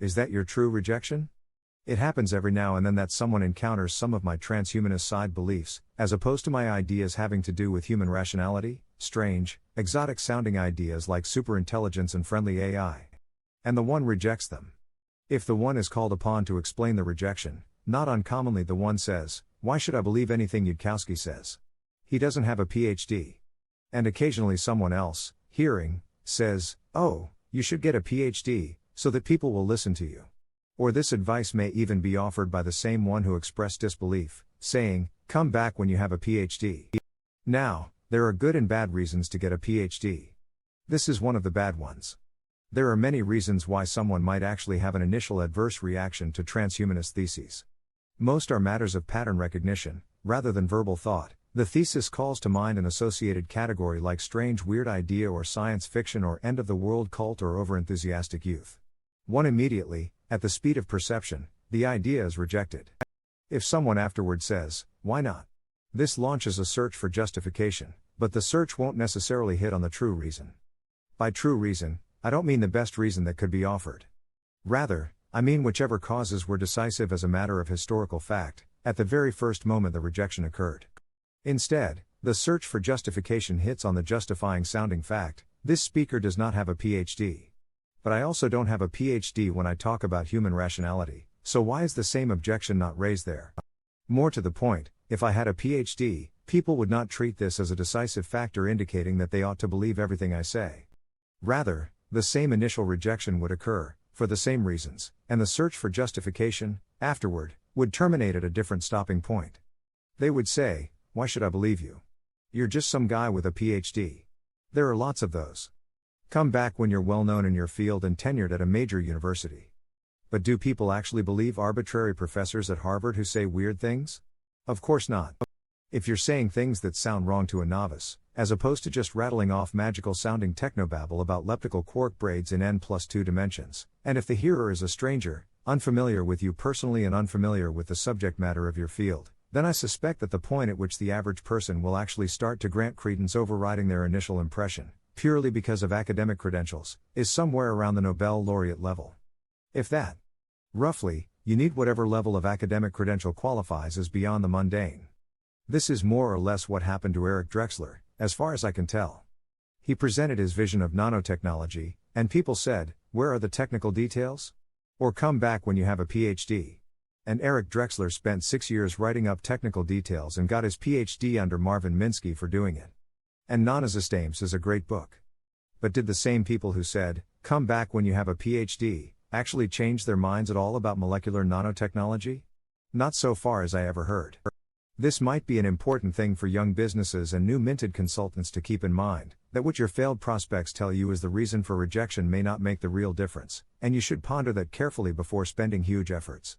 Is that your true rejection? It happens every now and then that someone encounters some of my transhumanist side beliefs, as opposed to my ideas having to do with human rationality, strange, exotic sounding ideas like superintelligence and friendly AI. And the one rejects them. If the one is called upon to explain the rejection, not uncommonly the one says, "Why should I believe anything Yudkowsky says? He doesn't have a PhD." And occasionally someone else, hearing, says, "Oh, you should get a PhD, so that people will listen to you." Or this advice may even be offered by the same one who expressed disbelief, saying, "Come back when you have a PhD." Now, there are good and bad reasons to get a PhD. This is one of the bad ones. There are many reasons why someone might actually have an initial adverse reaction to transhumanist theses. Most are matters of pattern recognition, rather than verbal thought. The thesis calls to mind an associated category like strange weird idea or science fiction or end-of-the-world cult or overenthusiastic youth. One immediately, at the speed of perception, the idea is rejected. If someone afterward says, "Why not?" this launches a search for justification, but the search won't necessarily hit on the true reason. By true reason, I don't mean the best reason that could be offered. Rather, I mean whichever causes were decisive as a matter of historical fact, at the very first moment the rejection occurred. Instead, the search for justification hits on the justifying sounding fact: this speaker does not have a PhD. But I also don't have a PhD when I talk about human rationality, so why is the same objection not raised there? More to the point, if I had a PhD, people would not treat this as a decisive factor indicating that they ought to believe everything I say. Rather, the same initial rejection would occur, for the same reasons, and the search for justification, afterward, would terminate at a different stopping point. They would say, "Why should I believe you? You're just some guy with a PhD. There are lots of those. Come back when you're well known in your field and tenured at a major university." But do people actually believe arbitrary professors at Harvard who say weird things? Of course not. If you're saying things that sound wrong to a novice, as opposed to just rattling off magical sounding technobabble about elliptical quark braids in n+2 dimensions, and if the hearer is a stranger, unfamiliar with you personally and unfamiliar with the subject matter of your field, then I suspect that the point at which the average person will actually start to grant credence overriding their initial impression, purely because of academic credentials, is somewhere around the Nobel laureate level. If that. Roughly, you need whatever level of academic credential qualifies as beyond the mundane. This is more or less what happened to Eric Drexler, as far as I can tell. He presented his vision of nanotechnology, and people said, "Where are the technical details?" Or "Come back when you have a PhD." And Eric Drexler spent 6 years writing up technical details and got his PhD under Marvin Minsky for doing it. And Nanosystems is a great book. But did the same people who said, "Come back when you have a PhD," actually change their minds at all about molecular nanotechnology? Not so far as I ever heard. This might be an important thing for young businesses and new minted consultants to keep in mind, that what your failed prospects tell you is the reason for rejection may not make the real difference, and you should ponder that carefully before spending huge efforts.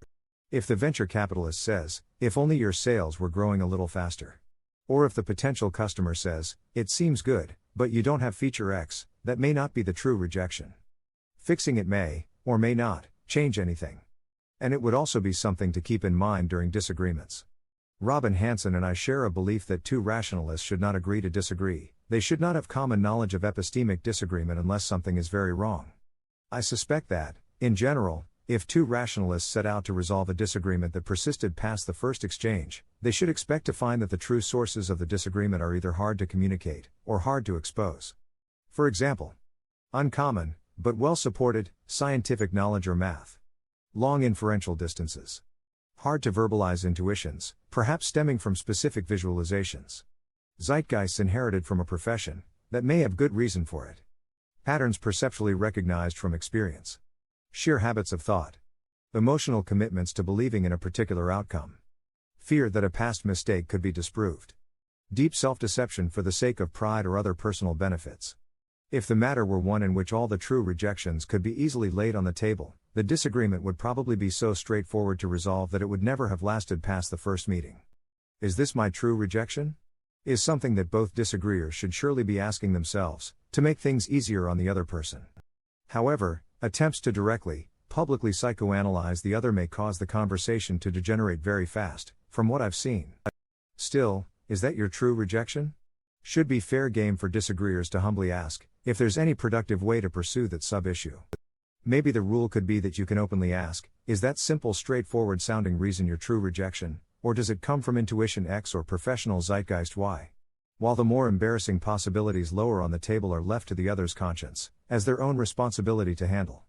If the venture capitalist says, "If only your sales were growing a little faster." Or if the potential customer says, "It seems good, but you don't have feature X," that may not be the true rejection. Fixing it may, or may not, change anything. And it would also be something to keep in mind during disagreements. Robin Hanson and I share a belief that two rationalists should not agree to disagree. They should not have common knowledge of epistemic disagreement unless something is very wrong. I suspect that, in general, if two rationalists set out to resolve a disagreement that persisted past the first exchange, they should expect to find that the true sources of the disagreement are either hard to communicate, or hard to expose. For example, uncommon, but well-supported, scientific knowledge or math. Long inferential distances. Hard to verbalize intuitions, perhaps stemming from specific visualizations. Zeitgeists inherited from a profession, that may have good reason for it. Patterns perceptually recognized from experience. Sheer habits of thought. Emotional commitments to believing in a particular outcome. Fear that a past mistake could be disproved. Deep self-deception for the sake of pride or other personal benefits. If the matter were one in which all the true rejections could be easily laid on the table, the disagreement would probably be so straightforward to resolve that it would never have lasted past the first meeting. Is this my true rejection? Is something that both disagreeers should surely be asking themselves, to make things easier on the other person. However, attempts to directly, publicly psychoanalyze the other may cause the conversation to degenerate very fast, from what I've seen. Still, is that your true rejection? Should be fair game for disagreeers to humbly ask, if there's any productive way to pursue that sub-issue. Maybe the rule could be that you can openly ask, is that simple, straightforward sounding reason your true rejection, or does it come from intuition X or professional zeitgeist Y? While the more embarrassing possibilities lower on the table are left to the other's conscience, as their own responsibility to handle.